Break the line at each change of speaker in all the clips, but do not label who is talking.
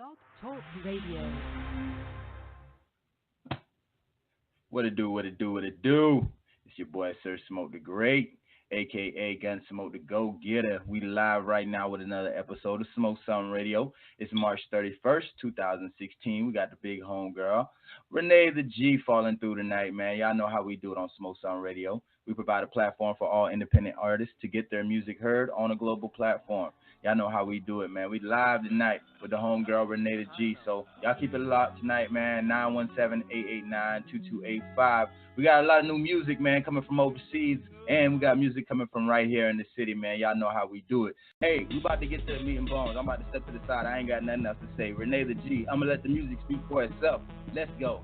Blog Talk Radio.
What it do, what it do, what it do? It's your boy Sir Smoke the Great, aka Gun Smoke the Go Getter. We live right now with another episode of Sumthin Radio. It's March 31st, 2016. We got the big homegirl, Renee the G, falling through tonight, man. Y'all know how we do it on Sumthin Radio. We provide a platform for all independent artists to get their music heard on a global platform. Y'all know how we do it, man. We live tonight with the homegirl, Renee the G. So y'all keep it locked tonight, man. 917-889-2285. We got a lot of new music, man, coming from overseas. And we got music coming from right here in the city, man. Y'all know how we do it. Hey, we about to get to the meat and bones. I'm about to step to the side. I ain't got nothing else to say. Renee the G, I'm going to let the music speak for itself. Let's go.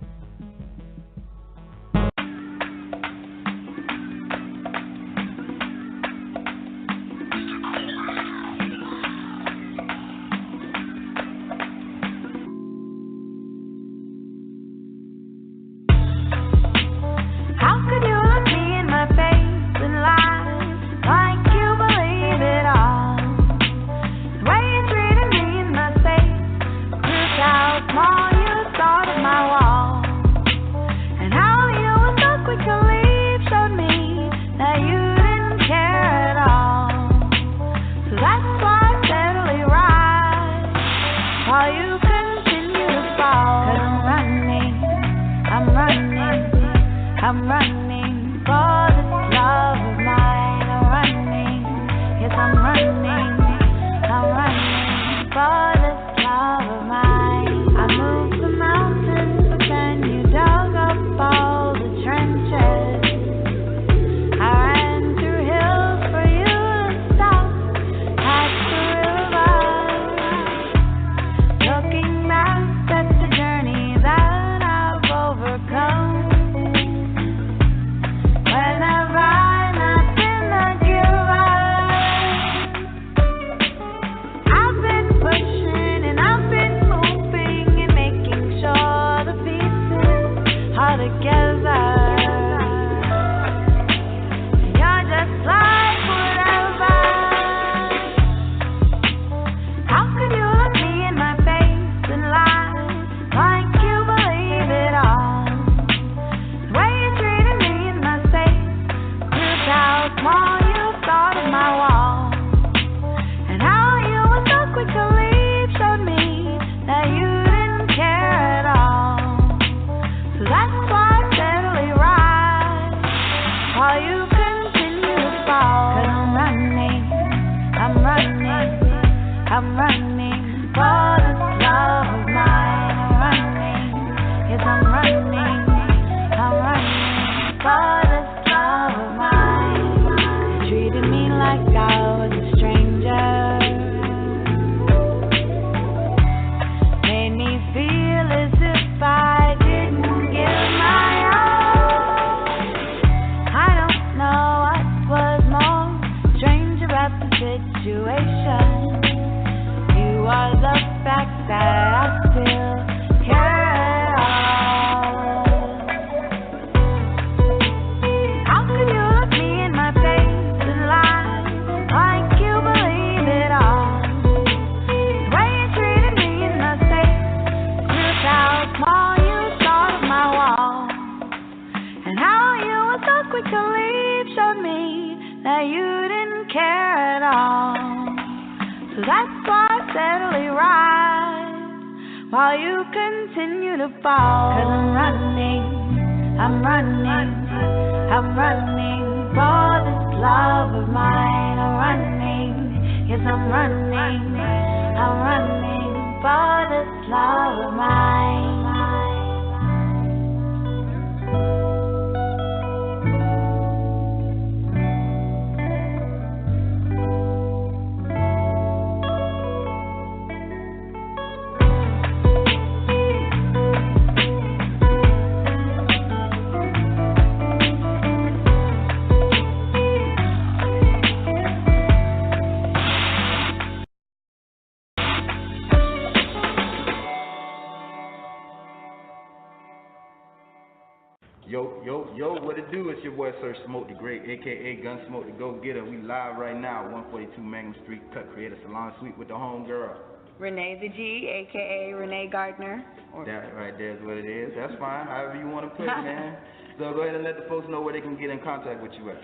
Yo, what it do? It's your boy Sir Smoke the Great, aka Gun Smoke the Go Getter. We live right now, 142 Magnum Street, Cut Creator Salon Suite with the homegirl.
Renee the G, a.k.a. Renee Gardner.
That right there is what it is. That's fine, however you want to put it, man. So go ahead and let the folks know where they can get in contact with you at.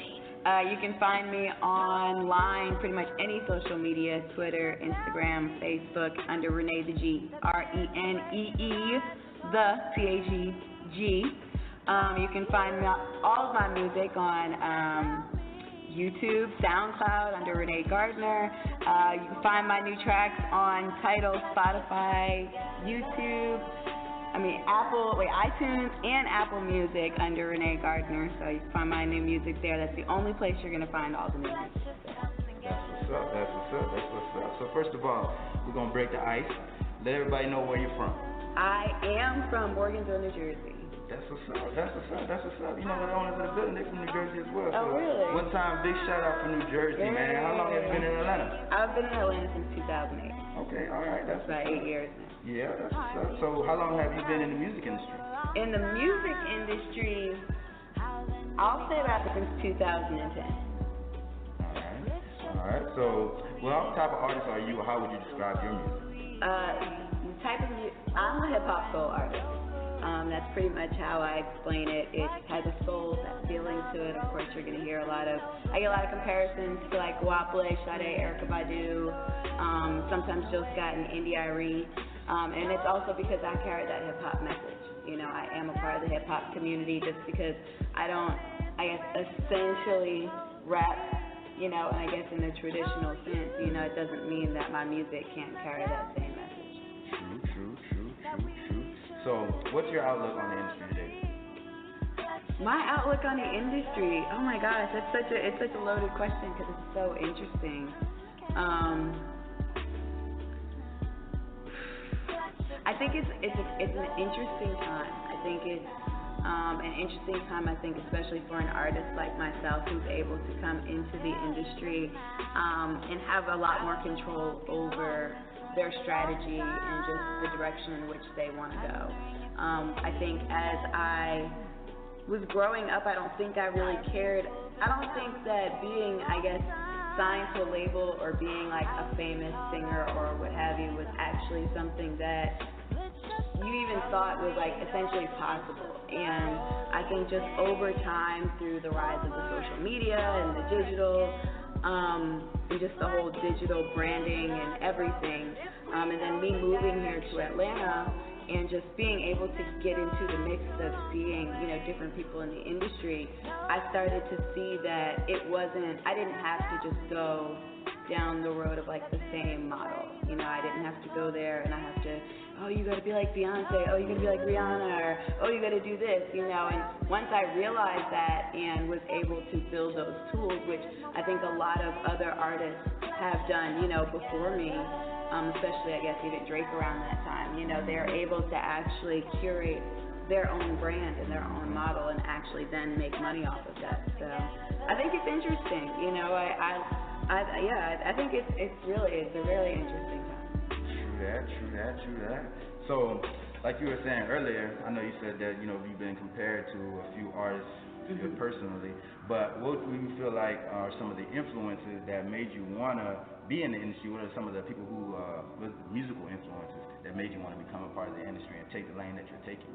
You can find me online, pretty much any social media, Twitter, Instagram, Facebook, under Renee the G, Renee, the T-A-G-G. You can find all of my music on YouTube, SoundCloud, under Renee Gardner. You can find my new tracks on Tidal, Spotify, YouTube. iTunes and Apple Music under Renee Gardner. So you can find my new music there. That's the only place you're going to find all the new music.
That's what's up. So first of all, we're going to break the ice. Let everybody know where you're from.
I am from Morganville, New Jersey.
That's what's up. You know, the owners of the building, they're from New Jersey as well.
Oh, really?
One time, big shout out for New Jersey, man. How long have you been in Atlanta?
I've been in Atlanta since 2008.
Okay, all right. That's
about 8 years now.
Yeah, that's what's up. So how long have you been in the music industry?
In the music industry, I'll say about since 2010.
All right. So what type of artist are you, or how would you describe your music?
I'm a hip-hop soul artist. That's pretty much how I explain it. It has a soul, that feeling to it. Of course, you're going to hear I get a lot of comparisons to like Wapale, Sade, Erykah Badu, sometimes Jill Scott and Indy Irene. And it's also because I carry that hip-hop message. You know, I am a part of the hip-hop community just because I don't, essentially rap, and I guess in the traditional sense, it doesn't mean that my music can't carry that same message.
True. So, what's your outlook on the industry today?
My outlook on the industry, oh my gosh, it's such a loaded question because it's so interesting. I think it's an interesting time. I think it's an interesting time, especially for an artist like myself who's able to come into the industry and have a lot more control over their strategy and just the direction in which they want to go. I think as I was growing up, I don't think I really cared. I don't think that being, signed to a label or being like a famous singer or what have you was actually something that you even thought was like essentially possible. And I think just over time, through the rise of the social media and the digital, and just the whole digital branding and everything, and then me moving here to Atlanta and just being able to get into the mix of seeing, different people in the industry, I started to see that I didn't have to just go down the road of like the same model. I didn't have to go there and I have to, you gotta be like Beyonce, you gotta be like Rihanna, or you gotta do this, and once I realized that and was able to build those tools, which I think a lot of other artists have done, before me, especially even Drake around that time, they're able to actually curate their own brand and their own model and actually then make money off of that. So I think it's interesting, I think it's a really interesting time.
True that. So, like you were saying earlier, I know you said that, you've been compared to a few artists personally, but what do you feel like are some of the influences that made you want to be in the industry? What are some of the people who, musical influences that made you want to become a part of the industry and take the lane that you're taking?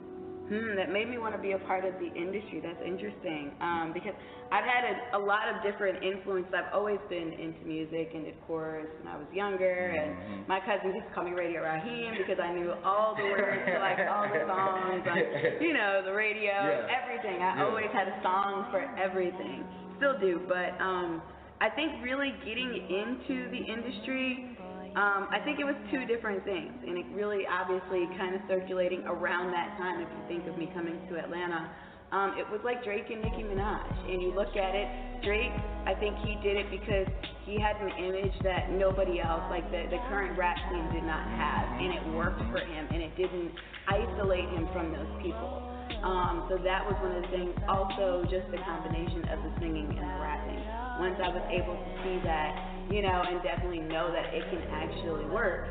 That made me want to be a part of the industry. That's interesting because I've had a lot of different influences. I've always been into music and did chorus when I was younger, and my cousin used to call me Radio Raheem because I knew all the words to like all the songs on, the radio, everything. I always had a song for everything. Still do, but I think really getting into the industry, I think it was two different things, and it really obviously kind of circulating around that time. If you think of me coming to Atlanta, it was like Drake and Nicki Minaj, and you look at it, Drake, I think he did it because he had an image that nobody else, like the current rap scene did not have, and it worked for him, and it didn't isolate him from those people. So that was one of the things. Also, just the combination of the singing and the rapping. Once I was able to see that, and definitely know that it can actually work,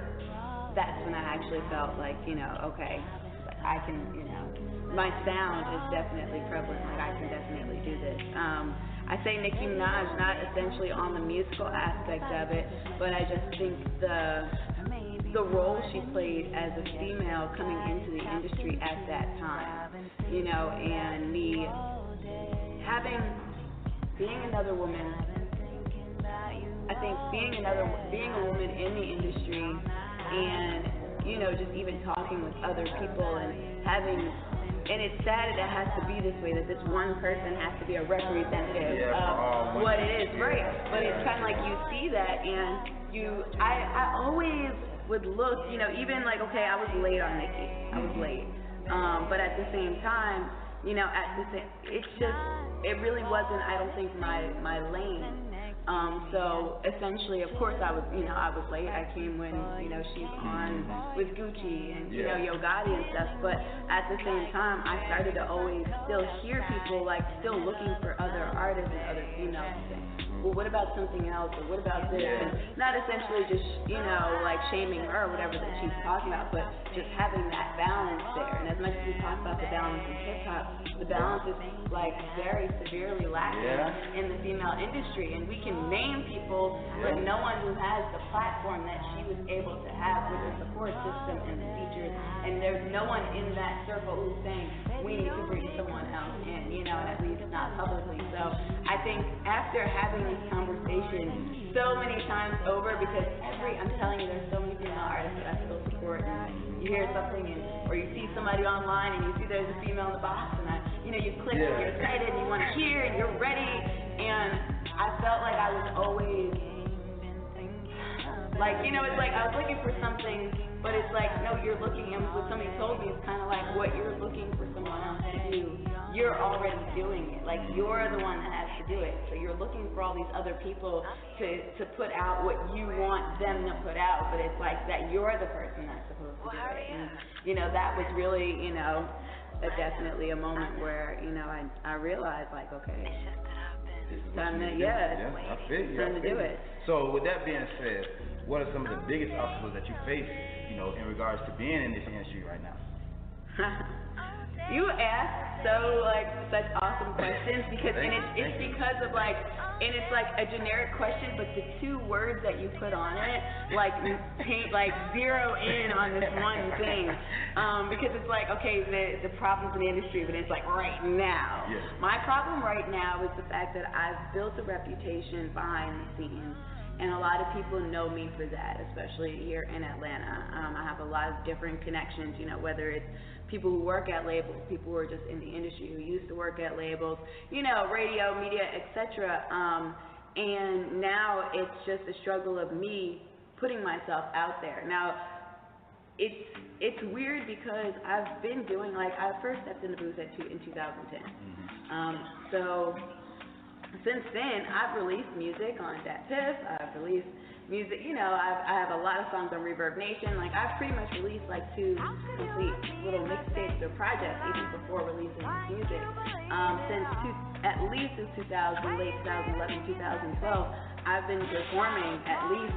that's when I actually felt like, okay, like I can, my sound is definitely prevalent, like I can definitely do this. I say Nicki Minaj, not essentially on the musical aspect of it, but I just think the role she played as a female coming into the industry at that time, you know, and me being another woman. I think being a woman in the industry, and you know, just even talking with other people and and it's sad that it has to be this way, that this one person has to be a representative of what it is, right? But it's kind of like you see that, and I always would look, you know, even like, okay, I was late on Nikki, I was late, but at the same time, you know, it really wasn't, I don't think, my lane. So essentially, of course, I was late. I came when, you know, she's on with Gucci and, you know, Yo Gotti and stuff. But at the same time, I started to always still hear people like still looking for other artists and other females and saying, well, what about something else? Or what about this? And not essentially just, you know, like shaming her or whatever that she's talking about, but just having that balance there. And as much as we talk about the balance in hip hop, the balance is like very severely lacking in the female industry. And we can name people, but no one who has the platform that she was able to have with the support system and the features, and there's no one in that circle who's saying we need to bring someone else in, you know, and at least not publicly. So I think after having this conversation so many times over, because I'm telling you, there's so many female artists that I still support, and you hear something or you see somebody online and you see there's a female in the box, and you click and you're excited and you want to hear and you're ready, and I felt like I was always, like, you know, it's like I was looking for something, but it's like, no, you're looking, and what somebody told me is kind of like what you're looking for someone else to do, you're already doing it. Like, you're the one that has to do it. So you're looking for all these other people to put out what you want them to put out, but it's like that you're the person that's supposed to do it. And, you know, that was really, you know, definitely a moment where, you know, I realized, like, okay, it's time to, time to do it.
So with that being said, what are some of the biggest obstacles that you face, you know, in regards to being in this industry right now?
You ask such awesome questions, because it's because of it's like a generic question, but the two words that you put on it zero in on this one thing, because it's like, okay, the problems in the industry, but it's like right now. Yes. My problem right now is the fact that I've built a reputation behind the scenes. And a lot of people know me for that, especially here in Atlanta. I have a lot of different connections, you know, whether it's people who work at labels, people who are just in the industry who used to work at labels, you know, radio, media, etc. And now it's just a struggle of me putting myself out there. Now, it's weird because I've been doing, I first stepped in the booth in 2010. So since then, I've released music on Dat Piff, I've released music, you know, I have a lot of songs on Reverb Nation. I've pretty much released 2 complete little mixtapes or projects even before releasing this music. At least since 2000, late 2011, 2012, I've been performing at least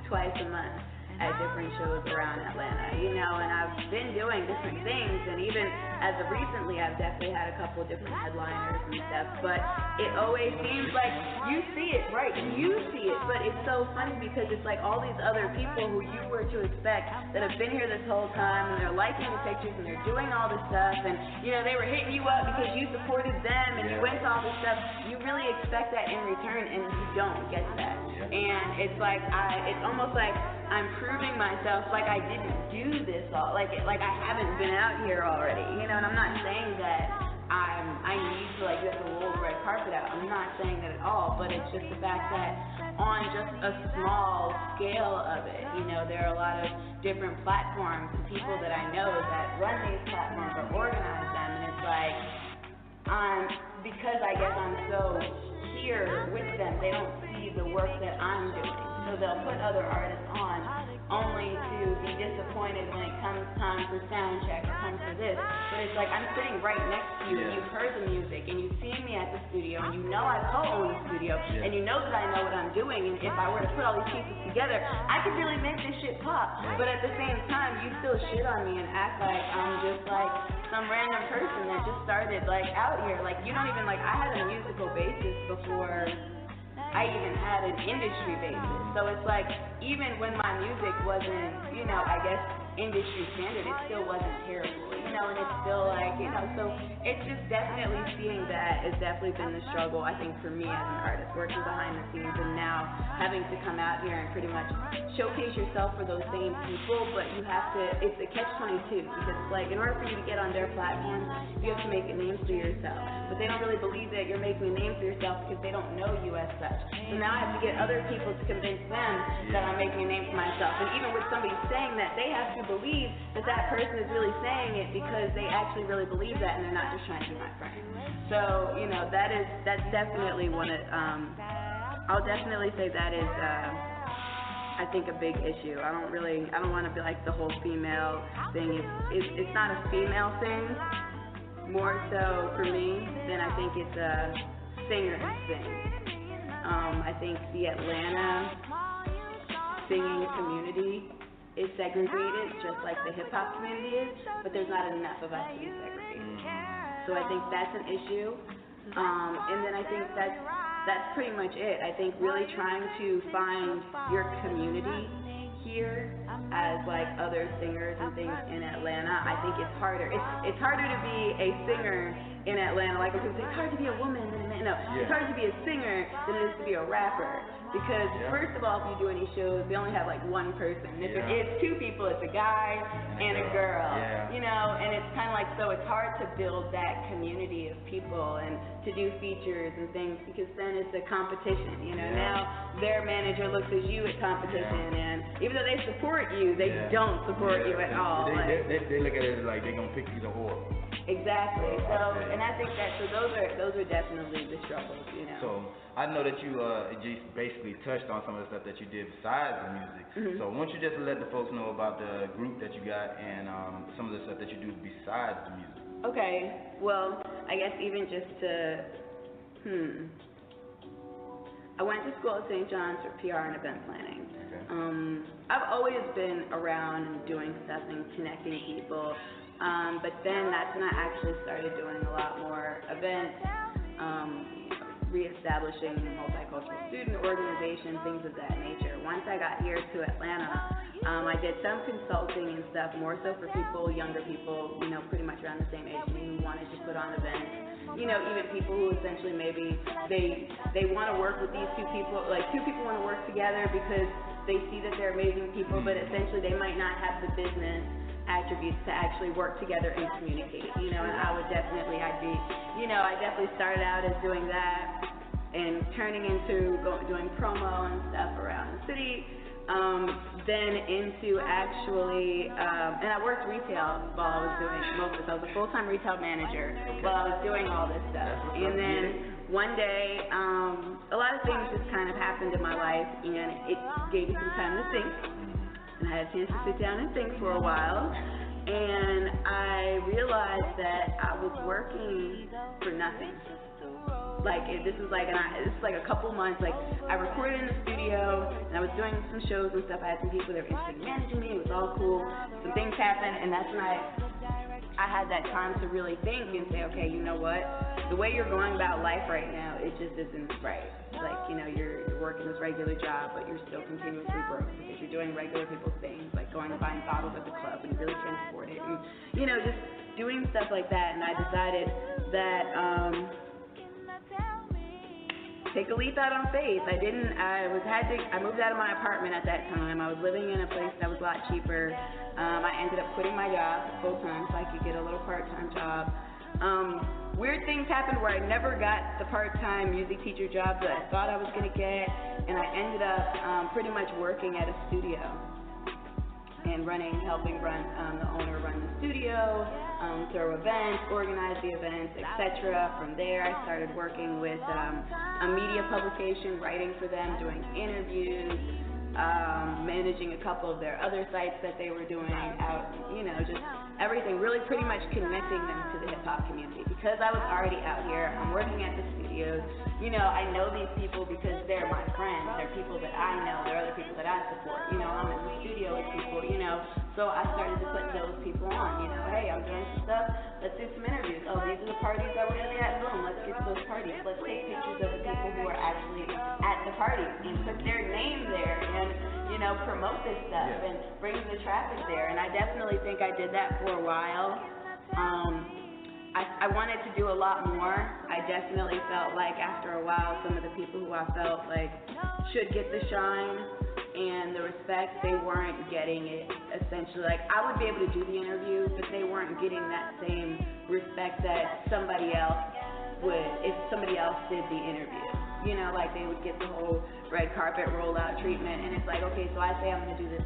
twice a month at different shows around Atlanta, you know, and I've been doing different things, and even as of recently, I've definitely had a couple of different headliners and stuff, but it always seems like you see it, right, you see it, but it's so funny because it's like all these other people who you were to expect that have been here this whole time, and they're liking the pictures, and they're doing all this stuff, and, you know, they were hitting you up because you supported them, and you went to all this stuff, you really expect that in return, and you don't get that, and it's like, it's almost like I'm proving myself like I didn't do this all, like I haven't been out here already, you know, and I'm not saying that I need to you have to roll the red carpet out, I'm not saying that at all, but it's just the fact that on just a small scale of it, you know, there are a lot of different platforms and people that I know that run these platforms or organize them, and it's like, because I guess I'm so here with them, they don't see the work that I'm doing. So they'll put other artists on only to be disappointed when it comes time for sound check or comes for this. But it's like I'm sitting right next to you, and you've heard the music, and you've seen me at the studio, and you know I co-own the studio, and you know that I know what I'm doing, and if I were to put all these pieces together, I could really make this shit pop. But at the same time, you still shit on me and act like I'm just some random person that just started out here. You don't even I had a musical basis before I even had an industry basis. So it's like, even when my music wasn't, I guess, industry standard, it still wasn't terrible, and it's still like, so it's just definitely seeing that has definitely been the struggle, I think, for me as an artist, working behind the scenes and now having to come out here and pretty much showcase yourself for those same people, but you have to, it's a catch-22, because it's like, in order for you to get on their platform, you have to make a name for yourself, but they don't really believe that you're making a name for yourself because they don't know you as such. So now I have to get other people to convince them that I'm making a name for myself, and even with somebody saying that, they have to believe that that person is really saying it because they actually really believe that and they're not just trying to be my friend. So, that's definitely one of, I'll definitely say that is, I think, a big issue. I don't want to be like the whole female thing. It's not a female thing, more so for me than I think it's a singer thing. I think the Atlanta singing community is segregated, just like the hip-hop community is, but there's not enough of us to be segregated. So I think that's an issue. And then I think that's pretty much it. I think really trying to find your community here as like other singers and things in Atlanta, I think it's harder. It's harder to be a singer in Atlanta. Like when people say it's hard to be a woman than a man. No, it's harder to be a singer than it is to be a rapper. Because first of all, if you do any shows, they only have like one person. And if it is two people, it's a guy and a girl. And it's kind of like, so it's hard to build that community of people and to do features and things, because then it's a competition. Now their manager looks at you at competition, and even though they support you, they don't support you at all.
They look at it like they're gonna pick you the whore.
Exactly. So, and I think that those are definitely the struggles.
So I know that you just basically touched on some of the stuff that you did besides the music. Mm-hmm. So why don't you just let the folks know about the group that you got and some of the stuff that you do besides the music?
Okay. Well, I guess even just to, I went to school at St. John's for PR and event planning. Okay. I've always been around and doing stuff and connecting people, but then that's when I actually started doing a lot more events, reestablishing multicultural student organization, things of that nature. Once I got here to Atlanta, I did some consulting and stuff, more so for people, younger people, pretty much around the same age as me, who wanted to put on events. Even people who essentially maybe they want to work with these two people, like two people want to work together because they see that they're amazing people, but essentially they might not have the business attributes to actually work together and communicate, and I definitely started out as doing that and turning into doing promo and stuff around the city, then into actually, and I worked retail while I was doing most of this. I was a full-time retail manager while I was doing all this stuff, and then one day, a lot of things just kind of happened in my life, and it gave me some time to think. And I had a chance to sit down and think for a while, and I realized that I was working for nothing. Like, this is like a couple months. Like, I recorded in the studio, and I was doing some shows and stuff. I had some people that were interested in managing me. It was all cool. Some things happened, and that's when I had that time to really think and say, okay, you know what? The way you're going about life right now, it just isn't right. Like, you're working this regular job, but you're still continuously broke because you're doing regular people's things, like going and buying bottles at the club when you really can't afford it, and just doing stuff like that. And I decided that take a leap out on faith. I moved out of my apartment at that time. I was living in a place that was a lot cheaper. I ended up quitting my job full time so I could get a little part-time job. Weird things happened where I never got the part-time music teacher job that I thought I was going to get, and I ended up pretty much working at a studio and helping the owner run the studio, throw events, organize the events, etc. From there, I started working with a media publication, writing for them, doing interviews, managing a couple of their other sites that they were doing out, just everything, really pretty much connecting them to the hip-hop community. Because I was already out here, I'm working at the studios, I know these people because they're my friends, they're people that I know, they're other people that I support, I'm in the studio with people, so I started to put those people on, hey, I'm doing some stuff, let's do some interviews, oh, these are the parties that we're going to be at, boom, let's get to those parties, let's take pictures of the people who are actually at the parties and put their name there and, you know, promote this stuff and bring the traffic there. And I definitely think I did that for a while. I wanted to do a lot more. I definitely felt like after a while, some of the people who I felt like should get the shine and the respect, they weren't getting it, essentially. Like, I would be able to do the interviews, but they weren't getting that same respect that somebody else would if somebody else did the interview. You know, like they would get the whole red carpet rollout treatment, and it's like, okay, so I say I'm going to do these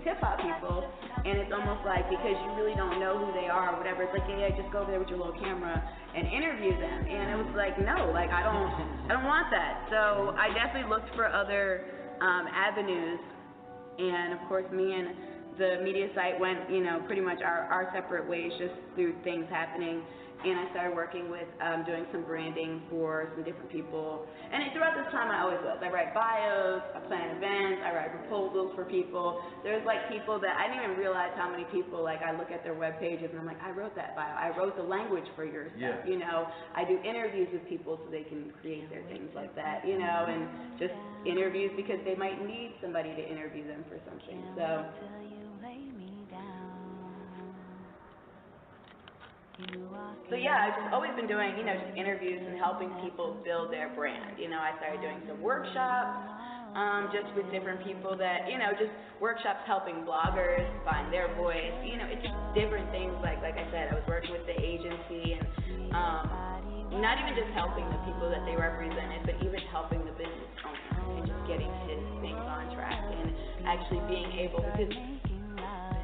hip-hop people, and it's almost like because you really don't know who they are or whatever, it's like, yeah, just go over there with your little camera and interview them. And it was like, no, like I don't want that. So I definitely looked for other avenues, and of course me and the media site went, you know, pretty much our separate ways just through things happening. And I started working with doing some branding for some different people. And throughout this time, I always was. I write bios, I plan events, I write proposals for people. There's like people that I didn't even realize how many people, like I look at their web pages and I'm like, I wrote that bio. I wrote the language for your stuff, you know. I do interviews with people so they can create their things like that, you know, and just interviews because they might need somebody to interview them for something. So yeah, I've just always been doing, you know, just interviews and helping people build their brand. You know, I started doing some workshops, just with different people that, you know, just workshops helping bloggers find their voice. You know, it's just different things. Like I said, I was working with the agency and not even just helping the people that they represented, but even helping the business owner and just getting his things on track and actually being able, because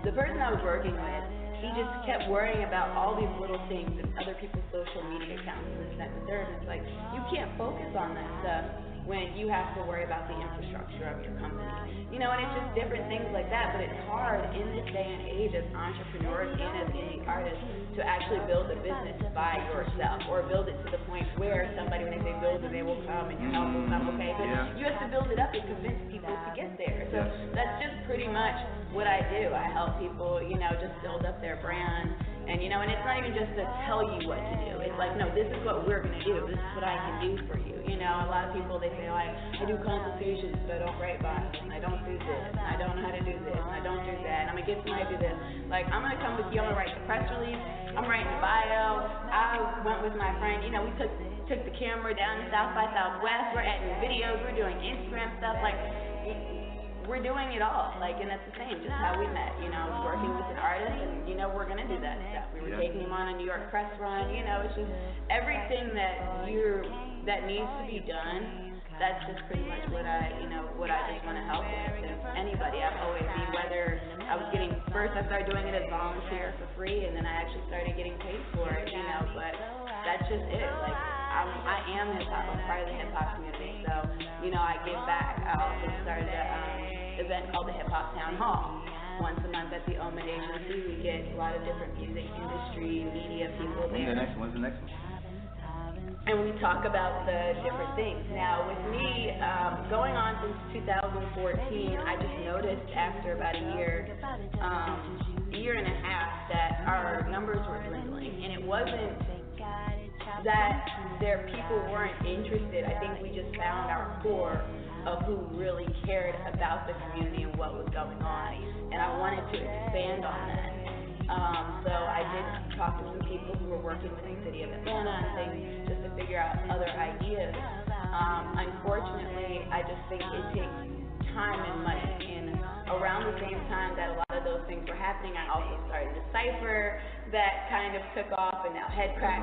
the person I was working with, he just kept worrying about all these little things and other people's social media accounts and this, that, and the third. And it's like, you can't focus on that stuff when you have to worry about the infrastructure of your company. You know, and it's just different things like that, but it's hard in this day and age as entrepreneurs and as indie artists to actually build a business by yourself, or build it to the point where somebody, when they say build it, they will come and your help will come, okay? But you have to build it up and convince people to get there. So that's just pretty much what I do. I help people, you know, just build up their brand. And, you know, and it's not even just to tell you what to do. It's like, no, this is what we're going to do. This is what I can do for you. You know, a lot of people, they say, like, I do consultations, but I don't write bios, and I don't do this, and I don't know how to do this, and I don't do that, and I'm going to get somebody to do this. Like, I'm going to come with you, I'm going to write the press release, I'm writing the bio. I went with my friend, you know, we took the camera down to South by Southwest, we're editing videos, we're doing Instagram stuff, like, we're doing it all, like, and that's the same, just how we met, you know, I was working with an artist, and, you know, we're going to do that stuff. We were taking him on a New York press run, you know, it's just everything that needs to be done. That's just pretty much what I just want to help with. And anybody, I've always been, whether I was getting, first I started doing it as volunteer for free, and then I actually started getting paid for it, you know, but that's just it, like, I am hip-hop, I'm part of the hip-hop community, so, you know, I give back. I also started an event called the Hip Hop Town Hall. Once a month at the Omen Agency, we get a lot of different music industry, media people there.
When's the next one?
And we talk about the different things. Now, with me, going on since 2014, I just noticed after about a year and a half, that our numbers were dwindling. And it wasn't that people weren't interested. I think we just found our core of who really cared about the community and what was going on. And I wanted to expand on that. So I did talk to some people who were working with the city of Atlanta and things just to figure out other ideas. Unfortunately, I just think it takes time and money. And around the same time that a lot of those things were happening, I also started a cipher that kind of took off, and now Headcrack.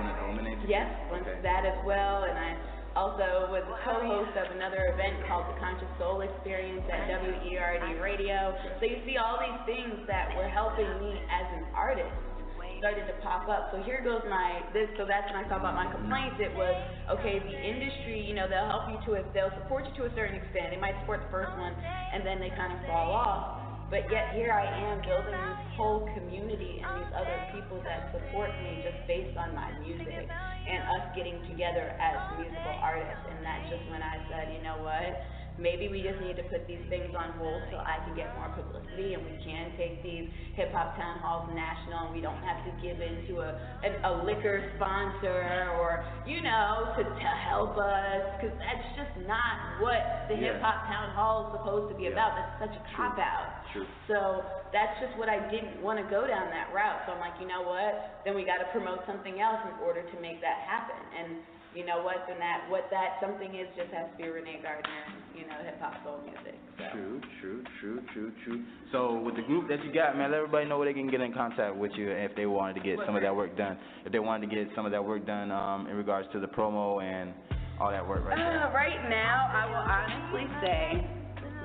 Yes, that as well. And I also was a co-host of another event called the Conscious Soul Experience at WERD Radio. So you see all these things that were helping me as an artist started to pop up. So here goes so that's when I talk about my complaints. It was, okay, the industry, you know, they'll help you they'll support you to a certain extent. They might support the first one, and then they kind of fall off. But yet here I am building this whole community and these other people that support me just based on my music and us getting together as musical artists. And that's just when I said, you know what, maybe we just need to put these things on hold so I can get more publicity and we can take these hip hop town halls national and we don't have to give in to a liquor sponsor or, to help us, because that's just not what the hip hop town hall is supposed to be about. That's such a cop-out.
True.
So that's just what I didn't want to go down that route. So I'm like, you know what? Then we got to promote something else in order to make that happen. And you know what? Then what that something is just has to be Renee Gardner, HipHopSoul music. So.
True. So with the group that you got, man, let everybody know where they can get in contact with you if they wanted to get some of that work done. If they wanted to get some of that work done in regards to the promo and all that work right there.
Right now, I will honestly say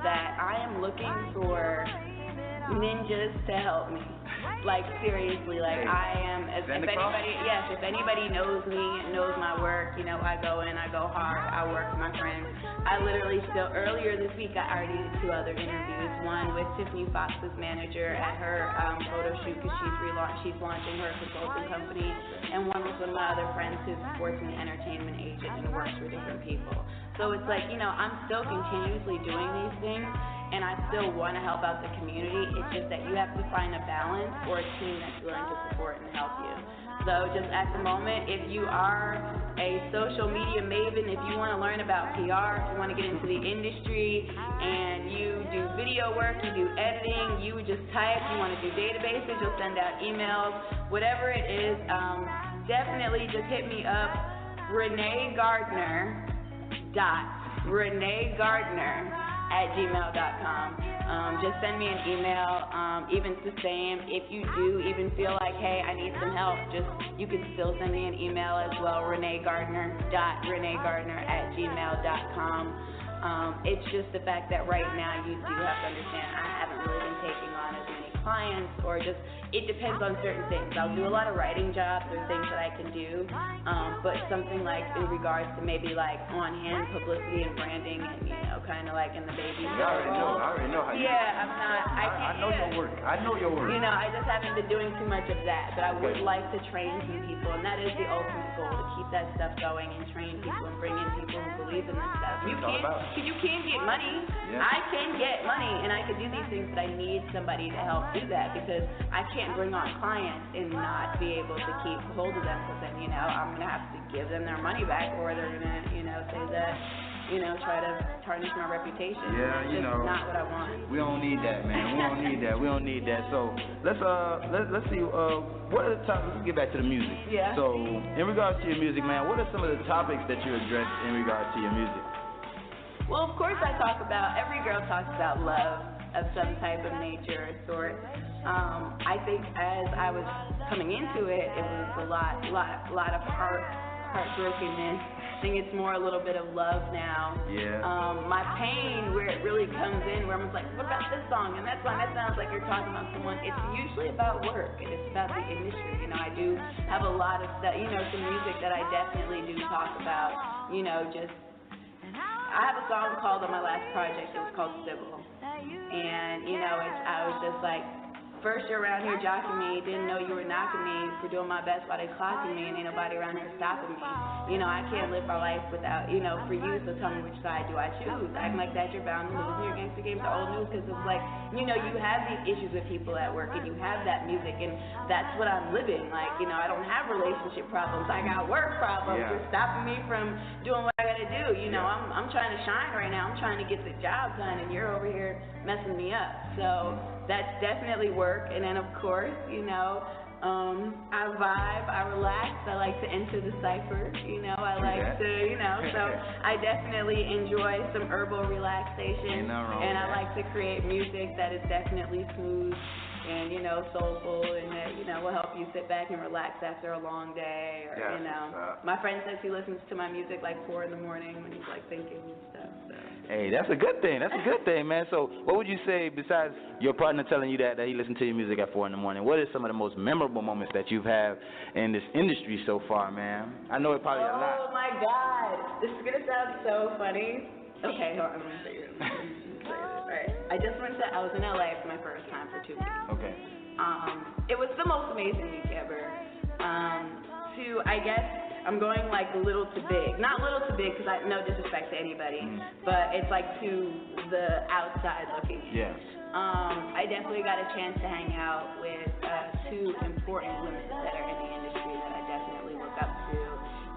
that I am looking for ninjas to help me. Like, seriously, I am, if anybody knows me, knows my work, I go in, I go hard, I work for my friends. I literally earlier this week, I already did 2 other interviews, one with Tiffany Fox's manager at her photo shoot, because she's launching her consulting company, and one was with my other friends who's a sports and entertainment agent and works for different people. So it's like, I'm still continuously doing these things, and I still want to help out the community. It's just that you have to find a balance or a team that's willing to support and help you. So just at the moment, if you are a social media maven, if you want to learn about PR, if you want to get into the industry, and you do video work, you do editing, you just type, you want to do databases, you'll send out emails, whatever it is, definitely just hit me up, Renee Gardner @gmail.com. Just send me an email. Even the same, if you do even feel like, hey, I need some help, you can still send me an email as well, reneegardner.@gmail.com. It's just the fact that right now you do have to understand I haven't really been taking on as many clients, or just it depends on certain things. I'll do a lot of writing jobs or things that I can do, but something like in regards to maybe like on-hand publicity and branding and kind of like in the baby.
I already know how you.
Yeah, I'm not.
I know your work. I
I just haven't been doing too much of that, but I would like to train some people, and that is the ultimate goal, to keep that stuff going and train people and bring in people who believe in this stuff. You can get money. Yeah. I can get money, and I can do these things, but I need somebody to help do that, because I can't bring on clients and not be able to keep hold of them, because then, I'm going to have to give them their money back, or they're going to, say that, try to tarnish my reputation.
Yeah,
it's just not what I want.
We don't need that, man. We don't need that. So let's see, what are the topics? Let's get back to the music.
Yeah.
So in regards to your music, man, what are some of the topics that you address in regards to your music?
Well, of course every girl talks about love of some type of nature or sort. I think as I was coming into it, it was a lot of heartbrokenness. I think it's more a little bit of love now.
Yeah.
My pain, where it really comes in, where I'm like, what about this song and that song? That sounds like you're talking about someone. It's usually about work, and it's about the industry. I do have a lot of stuff, some music that I definitely do talk about. I have a song called on my last project. It was called Civil, and I was just like, first you're around here jocking me, didn't know you were knocking me for doing my best while they clocking me, and ain't nobody around here stopping me. I can't live my life without, for you, so tell me which side do I choose. Acting like that, you're bound to lose, and your gangster games are old news, because it's like, you have these issues with people at work, and you have that music, and that's what I'm living. Like, I don't have relationship problems, I got work problems.
Yeah.
You're stopping me from doing what I gotta do. I'm trying to shine right now, I'm trying to get the job done, and you're over here messing me up. So that's definitely work. And then, of course, I vibe, I relax, I like to enter the cipher, I like to, so I definitely enjoy some herbal relaxation, and I like to create music that is definitely smooth and, soulful, and that, will help you sit back and relax after a long day, or, my friend says he listens to my music like 4 in the morning when he's like thinking and stuff, so.
Hey, that's a good thing, man. So what would you say, besides your partner telling you that he listened to your music at 4 in the morning, what are some of the most memorable moments that you've had in this industry so far, man? I know it probably a lot.
Oh my God, this is gonna sound so funny. Okay, hold on, I'm gonna say it. Alright, I was in LA for my first time for 2 weeks.
Okay.
It was the most amazing week ever. I guess I'm going like little to big. Not little to big because no disrespect to anybody, but it's like to the outside looking.
Yeah.
I definitely got a chance to hang out with two important women that are in the industry that I definitely look up to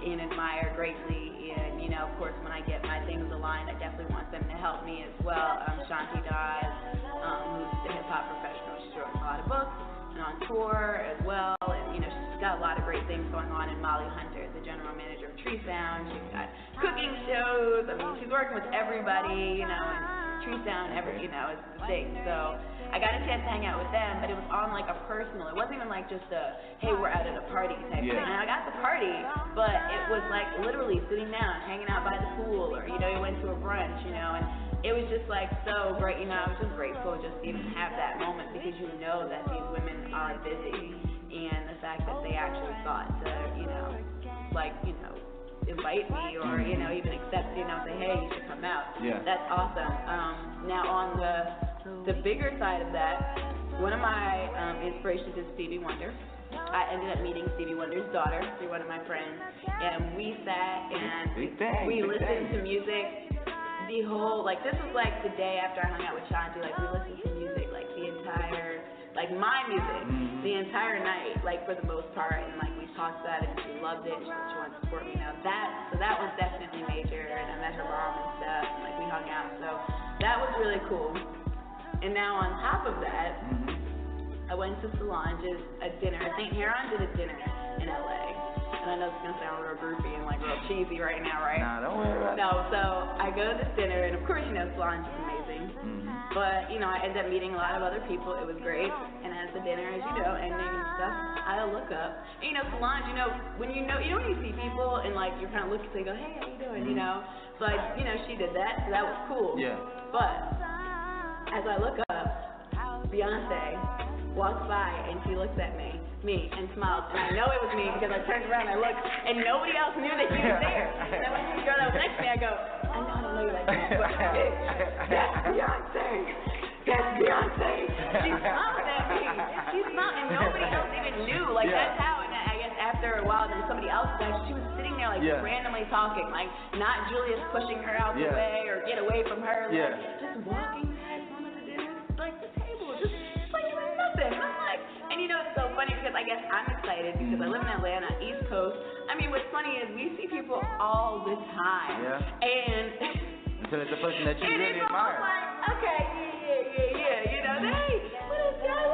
and admire greatly. And, you know, of course, when I get my things aligned, I definitely want them to help me as well. Shanti Dawes, who's the hip-hop professional. She's written a lot of books and on tour as well. And, you know, she's got a lot of great things going on. And Molly Hunter, the general manager of Tree Sound. She's got cooking shows. I mean, she's working with everybody, you know, and Tree Sound, you know, is the thing. So I got a chance to hang out with them, but it was on like a personal. It wasn't even like just a, hey, we're out at a party type thing. And I got the party, but it was like literally sitting down, hanging out by the pool, or, you know, you went to a brunch, you know, and it was just like so great. You know, I was just grateful just to even have that moment because you know that these women are busy, and the fact that they actually thought to, you know, like, you know, invite me or, you know, even accept, you know, say, hey, you should come out. Yeah. That's awesome. Now on the bigger side of that, one of my inspirations is Stevie Wonder. I ended up meeting Stevie Wonder's daughter through one of my friends, and we sat and we listened to music the whole, like, this was like the day after I hung out with Shanti, like, we listened to music, like, the entire, like, my music, the entire night, like, for the most part, and, like, we talked about it, and she loved it, and she wanted to support me. Now, so that was definitely major, and I met her mom and stuff, and, like, we hung out, so that was really cool. And now, on top of that, I went to Solange's dinner. St. Heron did a dinner in LA. And I know it's going to sound real groupie and like real cheesy right now, right?
Nah, don't worry about it.
No, so I go to this dinner, and of course, you know, Solange is amazing. But, you know, I ended up meeting a lot of other people. It was great. And as the dinner, as you know, ending and stuff, I look up. And, you know, Solange, you know, when you see people and, like, you're kind of looking, so you go, hey, how you doing, you know? So, you know, she did that, so that was cool.
Yeah.
But as I look up, Beyonce walks by, and she looks at me, and smiles, and I know it was me because I turned around and I looked, and nobody else knew that she was there. And then when the girl that was next to me, I go, I don't know you like that, but that's Beyonce. That's Beyonce. She smiled at me. She smiled, and nobody else even knew. Like, that's how, and I guess after a while, then somebody else, like, she was sitting there, like, randomly talking, like, not Julius pushing her out the way or get away from her, like, just walking past one of the dudes, like, the table, just like it was nothing. And I'm like, and you know, it's so funny because I guess I'm excited because I live in Atlanta, East Coast. I mean, what's funny is we see people all the time. Yeah. And
until it's a person that you really admire.
It's like, okay, yeah. You know, hey, what is that?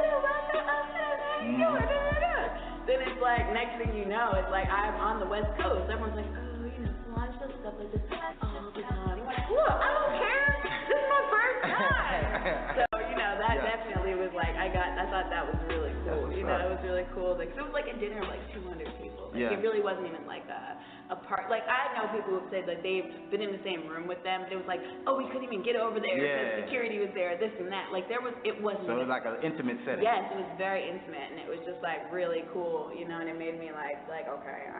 Then it's like, next thing you know, it's like I'm on the West Coast. Everyone's like, oh, you know, Solange does stuff like this all the time. I'm like, look, I don't care. This is my first time. So, you know, that definitely was like, I thought that was really cool. You know, it was really cool. Like, it was like a dinner of like 200 people. Like, it really wasn't even like a part. Like, I know people who've said that they've been in the same room with them, but it was like, oh, we couldn't even get over there because security was there, this and that. Like, it wasn't.
So it was like an intimate setting.
Yes, it was very intimate, and it was just like really cool, you know, and it made me like okay,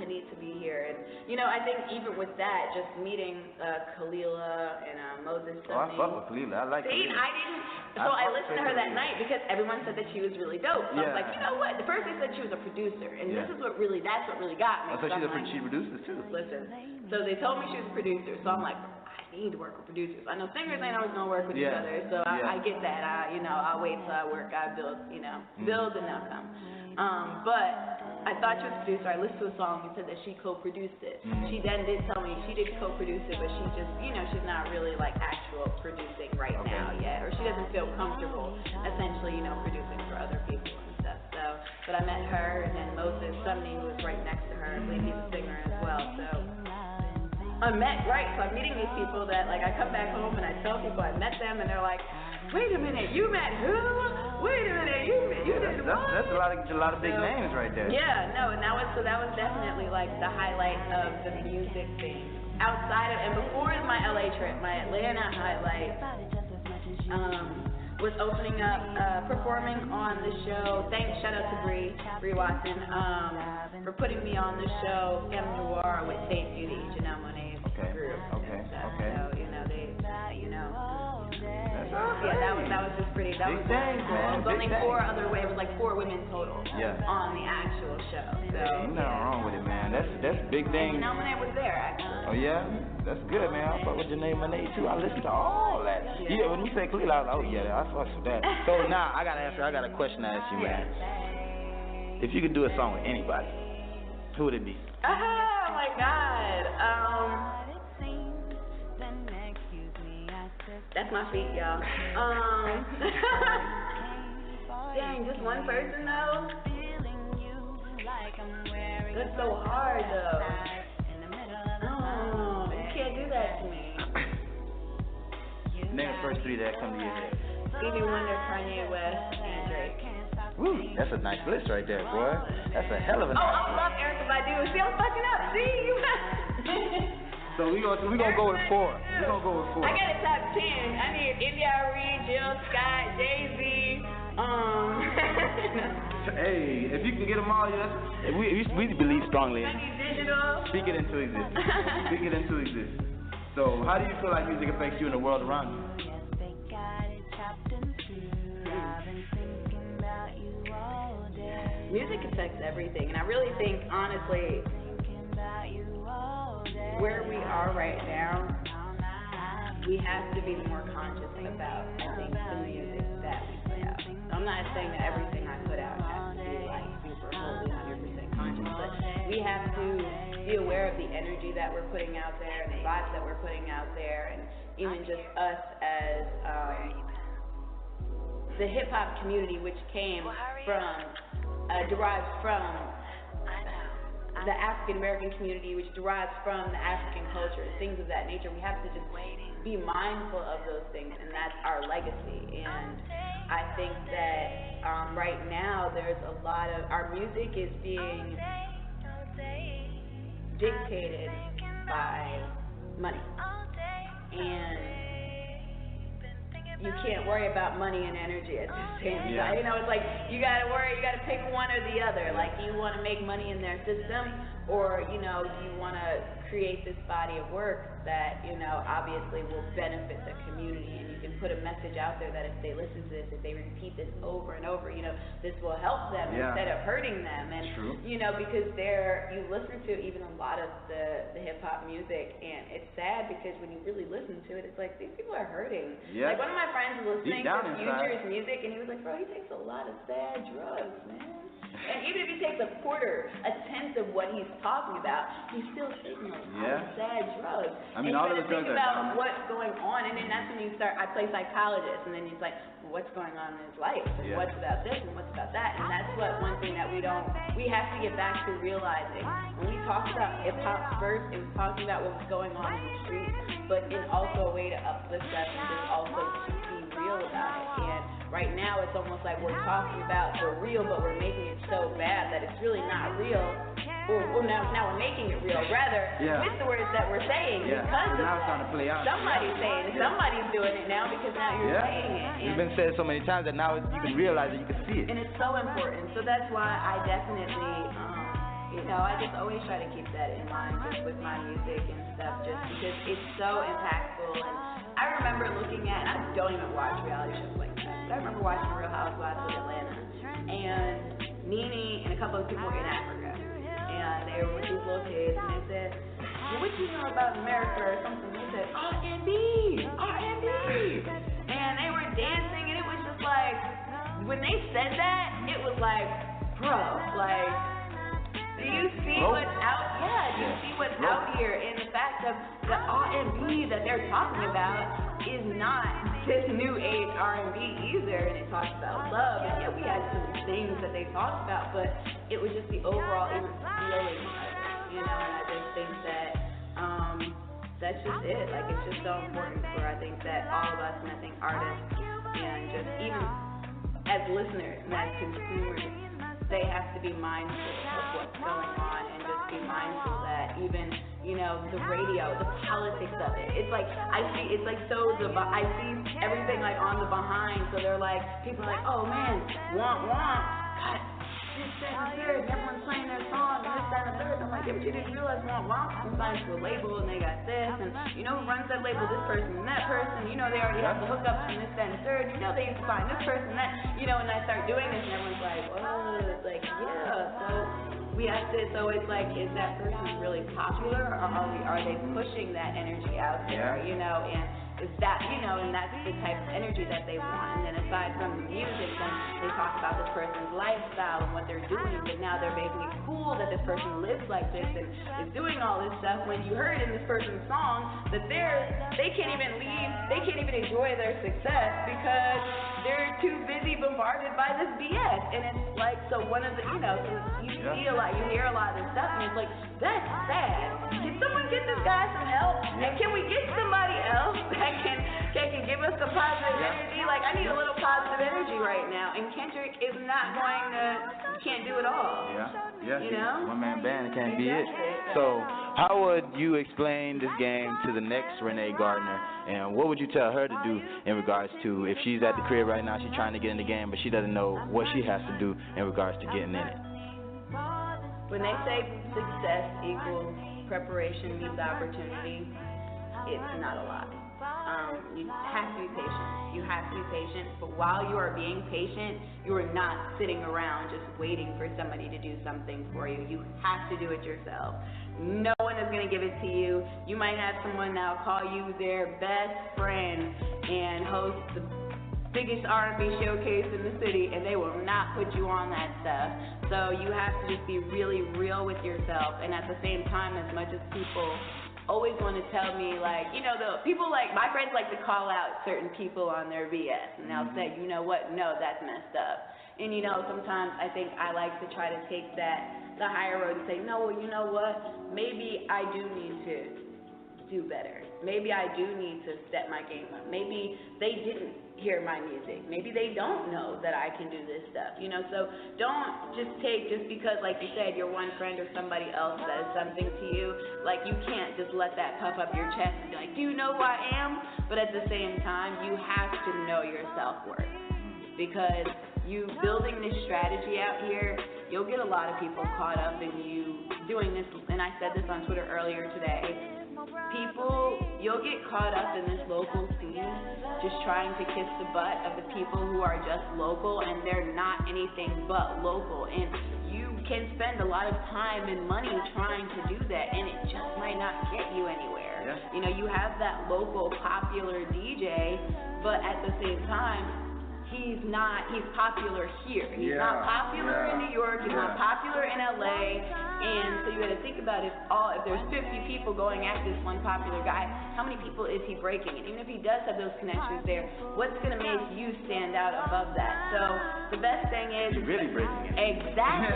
I need to be here. And, you know, I think even with that, just meeting Kalila and Moses.
Oh, I fuck with Kalila. I like Kalila.
I listened to her that night because everyone said that she was really dope. So I was like, you know what? The first they said she was a producer, and that's what really got me.
So she produces too.
Listen, so they told me she was a producer, so I'm like, I need to work with producers. I know singers ain't always gonna work with each other, so I get that. I'll wait till I work. I build, build and they'll come. But I thought she was a producer. I listened to a song and said that she co-produced it. She then did tell me she did co-produce it, but she just, she's not really like actual producing right now yet, or she doesn't feel comfortable essentially, producing for other people and stuff. So, but I met her, and then Moses Sumthin, who was right next to her. I believe he's a singer as well. So I'm meeting these people that, like, I come back home and I tell people I met them, and they're like, wait a minute, you met who? Wait a minute, you did what?
That's a lot of big names right there.
Yeah, no, and that was definitely like the highlight of the music thing. Outside of, and before my LA trip, my Atlanta highlight was opening up, performing on the show. Shout out to Bree Watson, for putting me on the show M Noir with St. Judy, Janelle Monáe's group.
Okay.
So, that was just pretty. That was
things,
cool.
man.
It was only it was like 4 women total.
Yeah.
On the actual show. So
ain't nothing wrong with it, man. That's big thing.
And Renee was there actually.
Oh yeah, that's good, man. I fuck with Renee too. I listen to all that. Yeah, when you say Khalil, I was like, oh yeah, I fuck with that. So now I gotta a question to ask you, man. If you could do a song with anybody, who would it be?
Oh my God. That's my feet, y'all. Dang, just one person though. That's so hard though. Oh, you can't do that to me.
Name the first 3 that come to your head.
Stevie Wonder, Kanye West, and Drake.
Woo, that's a nice list right there, boy. That's a hell of a nice list.
I love Erykah Badu. See, I'm fucking up. See, you.
So we gonna go with 4. We gonna go with 4.
I got a top 10. I need India.Arie, Jill Scott, Jay-Z.
Hey, if you can get them all, we believe strongly in
Digital.
Speak it into existence. Speak it into existence. So, how do you feel like music affects you in the world around you?
Music affects everything, and I really think, honestly, where we are right now, we have to be more conscious about, I think, the music that we put out. I'm not saying that everything I put out has to be like super wholly 100% conscious, but we have to be aware of the energy that we're putting out there and the vibes that we're putting out there, and even just us as the hip hop community, which derives from the African American community, which derives from the African culture, things of that nature. We have to just be mindful of those things, and that's our legacy. And I think that right now there's a lot of our music is being dictated by money, and you can't worry about money and energy at the same time. You know, it's like you gotta pick one or the other. Like, do you want to make money in their system, or do you want to create this body of work that obviously will benefit the community, and you can put a message out there that if they listen to this, if they repeat this over and over, this will help them instead of hurting them. And
true.
Because you listen to even a lot of the hip hop music, and it's sad because when you really listen to it, it's like these people are hurting. Like, one of my friends was listening to Future's music, and he was like, bro, he takes a lot of sad drugs, man. And even if he takes a tenth of what he's talking about, he's still taking a lot of sad drugs.
I mean,
and
all
you
of the drugs
think about what's going on, and then that's when you start. I play psychologist, and then he's like, well, what's going on in his life, and what's about this, and what's about that, and that's one thing that we have to get back to realizing. When we talk about hip hop first, it was talking about what was going on in the streets, but it's also a way to uplift us, and just also to be real about it. And right now, it's almost like we're talking about the real, but we're making it so bad that it's really not real. Or now we're making it real, rather, with the words that we're saying, because
now it's starting to play out.
Somebody's saying it, somebody's doing it now, because now you're saying it.
It's been said so many times that now you can realize it, you can see it.
And it's so important. So that's why I definitely, I just always try to keep that in mind just with my music and stuff, just because it's so impactful. And I remember looking at, and I don't even watch reality shows like that, but I remember watching Real Housewives of Atlanta, and Nene and a couple of people were in Africa. And they were with these little kids, and they said, well, what do you know about America or something? They said, R&B. And they were dancing, and it was just like, when they said that, it was like, bro, like, do you see what's out? Do you see what's out here? And the fact of the R&B that they're talking about is not this new age R&B either. And it talks about love, and we had some things that they talked about, but it was just the overall feeling of it, and I just think that that's just it. Like, it's just so important for, I think, that all of us, and I think artists, and just even as listeners and as consumers, they have to be mindful of what's going on, and just be mindful that even, the radio, the politics of it. It's like, I see everything like on the behind, so they're like, people are like, oh man, want, God, this, that, and the third, and everyone's playing their song, and this, that, and the third. I'm like, yeah, but you didn't realize I'm signed to a label, and they got this, and you know who runs that label, this person and that person, you know they already have the hookups from this, that, and the third, you know they used to find this person, that, you know, and I start doing this, and everyone's like, whoa, it's like, yeah, so we have to, so it's like, is that person really popular, or are they pushing that energy out there, you know, and is that, you know, and that's the type of energy that they want. And then aside from the music, then they talk about this person's lifestyle and what they're doing, but now they're making it cool that this person lives like this and is doing all this stuff, when you heard in this person's song that they can't even leave, they can't even enjoy their success because they're too busy bombarded by this BS. And it's like, so one of the, you know, you see a lot, you hear a lot of this stuff, and it's like, that's sad. Can someone get this guy some help? And can we get somebody else that can give us some positive energy? Like, I need a little positive energy right now, and Kendrick is not going to, can't do it all. You know?
One-man band can't be it. So, how would you explain this game to the next Renee Gardner, and what would you tell her to do in regards to, if she's at the crib right now, she's trying to get in the game, but she doesn't know what she has to do in regards to getting in it?
When they say success equals preparation means opportunity, it's not a lot. You have to be patient. You have to be patient, but while you are being patient, you are not sitting around just waiting for somebody to do something for you. You have to do it yourself. No one is going to give it to you. You might have someone now call you their best friend and host the biggest R&B showcase in the city, and they will not put you on that stuff. So you have to just be really real with yourself, and at the same time, as much as people always want to tell me, like, you know, the people, like, my friends like to call out certain people on their BS, and they'll say, you know what, no, that's messed up. And, you know, sometimes I think I like to try to take the higher road and say, no, well, you know what, maybe I do need to do better. Maybe I do need to step my game up. Maybe they didn't hear my music. Maybe they don't know that I can do this stuff, you know? So don't just take, just because, like you said, your one friend or somebody else says something to you, like, you can't just let that puff up your chest and be like, do you know who I am? But at the same time, you have to know your self-worth, because you building this strategy out here, you'll get a lot of people caught up in you doing this, and I said this on Twitter earlier today. You'll get caught up in this local scene just trying to kiss the butt of the people who are just local, and they're not anything but local. And you can spend a lot of time and money trying to do that, and it just might not get you anywhere. You know, you have that local popular DJ, but at the same time, he's popular here. He's not popular in New York, he's not popular in LA, and so you gotta think about if there's 50 people going at this one popular guy, how many people is he breaking? And even if he does have those connections there, what's gonna make you stand out above that? So the best thing is
really breaking it.
Exactly.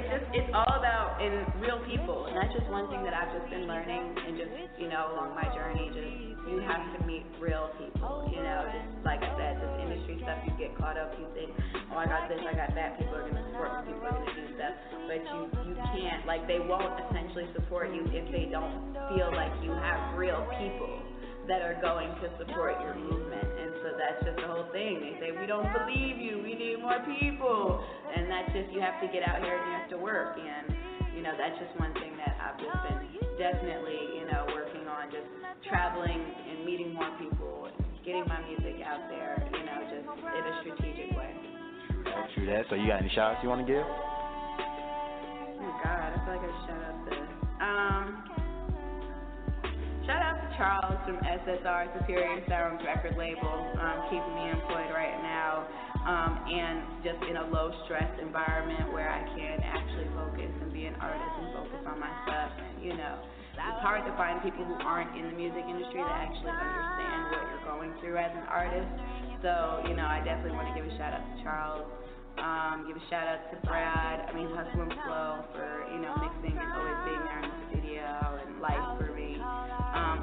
So it's all about real people, and that's just one thing that I've just been learning, and just, you know, along my journey, just you have to meet real people, you know, just like I said, this industry stuff, you get caught up, you think, oh, I got this, I got that, people are going to support me, people are going to do stuff, but you can't, like, they won't essentially support you if they don't feel like you have real people that are going to support your movement. And so that's just the whole thing. They say, we don't believe you, we need more people, and that's just, you have to get out here and you have to work, and, you know, that's just one thing that I've just been definitely, you know, working on, just traveling and meeting more people and getting my music out there, you know, just in a strategic way.
True that. So you got any shout outs you want to give?
Oh God, I feel like I should shout out this. Shout out to Charles from SSR, Superior Sounds record label, keeping me employed right now, and just in a low stress environment where I can actually focus and be an artist and focus on my stuff. And, you know, it's hard to find people who aren't in the music industry that actually understand what you're going through as an artist. So, you know, I definitely want to give a shout out to Charles. Give a shout out to Brad, Hustle and Flow, for, you know, mixing and always being there in the studio, and Life for me.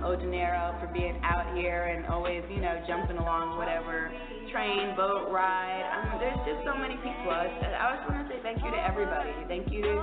Odenero for being out here and always, you know, jumping along whatever train, boat ride. There's just so many people. I just want to say thank you to everybody. Thank you to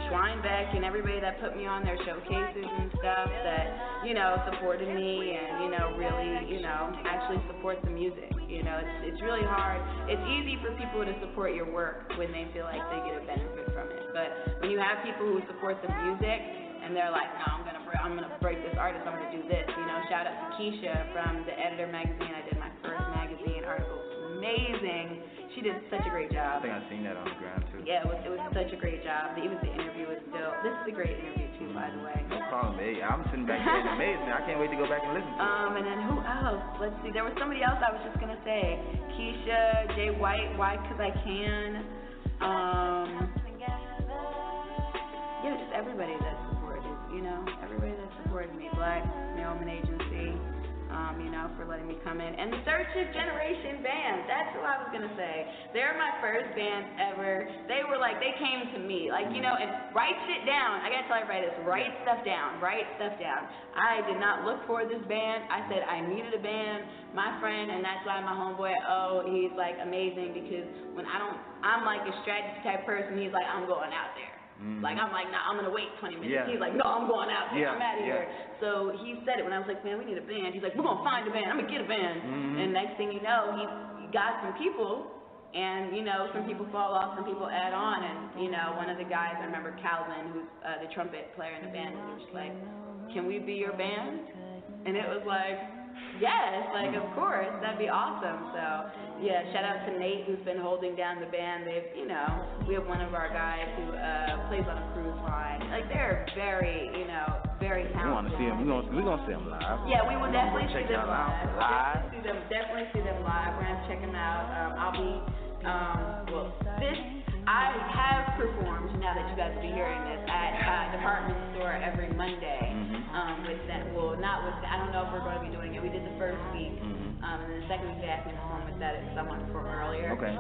Schweinbeck and everybody that put me on their showcases and stuff, that, you know, supported me and, you know, really, you know, actually support the music. You know, it's really hard. It's easy for people to support your work when they feel like they get a benefit from it. But when you have people who support the music and they're like, no, I'm gonna break this artist. I'm gonna do this. You know, shout out to Keisha from the Editor magazine. I did my first magazine article. Amazing. She did such a great job.
I think I've seen that on the ground too.
Yeah, it was such a great job. Even the interview was still. This is a great interview too, by the way.
No problem. Hey, I'm sitting back here and amazing. I can't wait to go back and listen to it.
And then who else? Let's see. There was somebody else I was just gonna say. Keisha, Jay White, Why? Because I Can. Yeah, just everybody that supported. You know, everybody that supported me. Black Mailman Agency. You know, for letting me come in. And the Third Shift Generation Band, that's who I was going to say. They're my first band ever. They were like, they came to me. Like, you know, and write shit down. I got to tell everybody this. Write stuff down. Write stuff down. I did not look for this band. I said I needed a band. My friend, and that's why my homeboy, he's like amazing because when I'm like a strategy type person, he's like, I'm going out there. Like, I'm like, nah, I'm going to wait 20 minutes. Yeah. He's like, no, I'm going out there. I'm out of here. So he said it when I was like, man, we need a band. He's like, we're going to find a band. I'm going to get a band. And next thing you know, he got some people. And, you know, some people fall off, some people add on. And, you know, one of the guys, I remember Calvin, who's the trumpet player in the band, he was just like, can we be your band? And it was like, yes, like, of course, that'd be awesome. So, yeah, shout out to Nate, who's been holding down the band. They've, you know, we have one of our guys who plays on a cruise line. Like, they're very, you know, very talented.
We want to see them. We're going to see them live.
Yeah, we will definitely see them live. Definitely see them live. We're going to check them out. I'll be, I have performed, now that you guys will be hearing this, at Department Store every Monday. With that, I don't know if we're going to be doing it. We did the first week, and then the second week they asked me to perform with that if someone performed earlier.
Okay,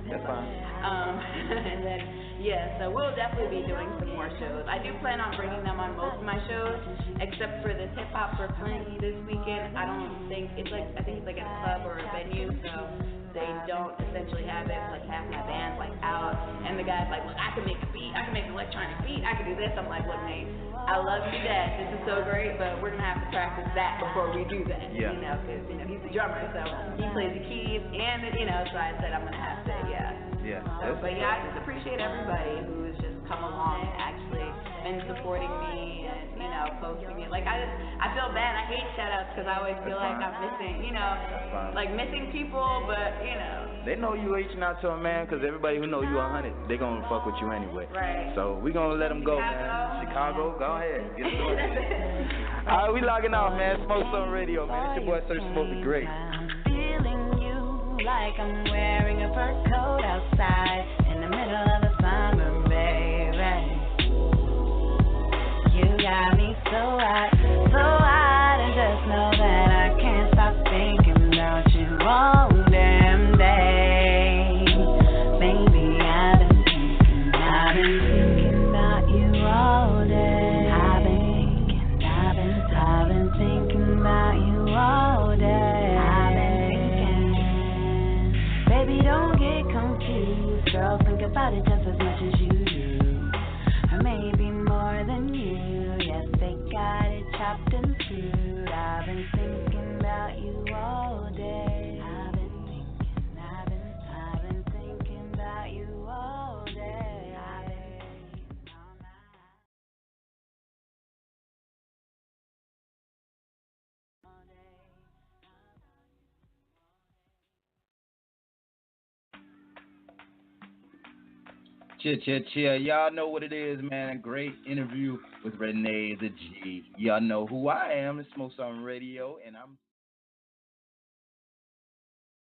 that's fine.
And then, yeah, so we'll definitely be doing some more shows. I do plan on bringing them on most of my shows, except for this hip hop we're playing this weekend. I think it's like at a club or a venue, so they don't essentially have it. Like half my band's like out, and the guy's like, look, I can make a beat, I can make an electronic beat, I can do this. I'm like, look, Nate, I love you, Dad. This is so great, but we're gonna have to practice that before we do that.
Yeah.
You know, because he's the drummer, so he plays the keys, and so I said I'm gonna have to,
Yeah.
So, but yeah, I just appreciate everybody who has just come along and actually been supporting me and posting it. Like I feel bad. I hate shout outs because I always feel like I'm missing, like missing people, but
They know you reaching out to them, man, because everybody who know you 100, they gonna fuck with you anyway.
Right.
So we gonna let them go, man. Chicago, go ahead, get it going. All right, we logging off, man. Smoke Some Radio, man. It's your boy Sir Smoke the Great.
I'm feeling you like I'm wearing a fur coat outside in the middle of the summer, baby. You got me so hot, and just know that I can't stop thinking about you all damn day. Baby, I've been thinking about you all day. I've been thinking about you all day. I've been thinking, baby, don't get confused. Girls think about it just as much as you do, or maybe more than you. Yes, they got it chopped and screwed. I've been thinking about you all day. I've been thinking about you all day. I've been thinking all night.
Chill. Y'all know what it is, man. A great interview with Renee the G. Y'all know who I am. It's Smoke Some Radio, and I'm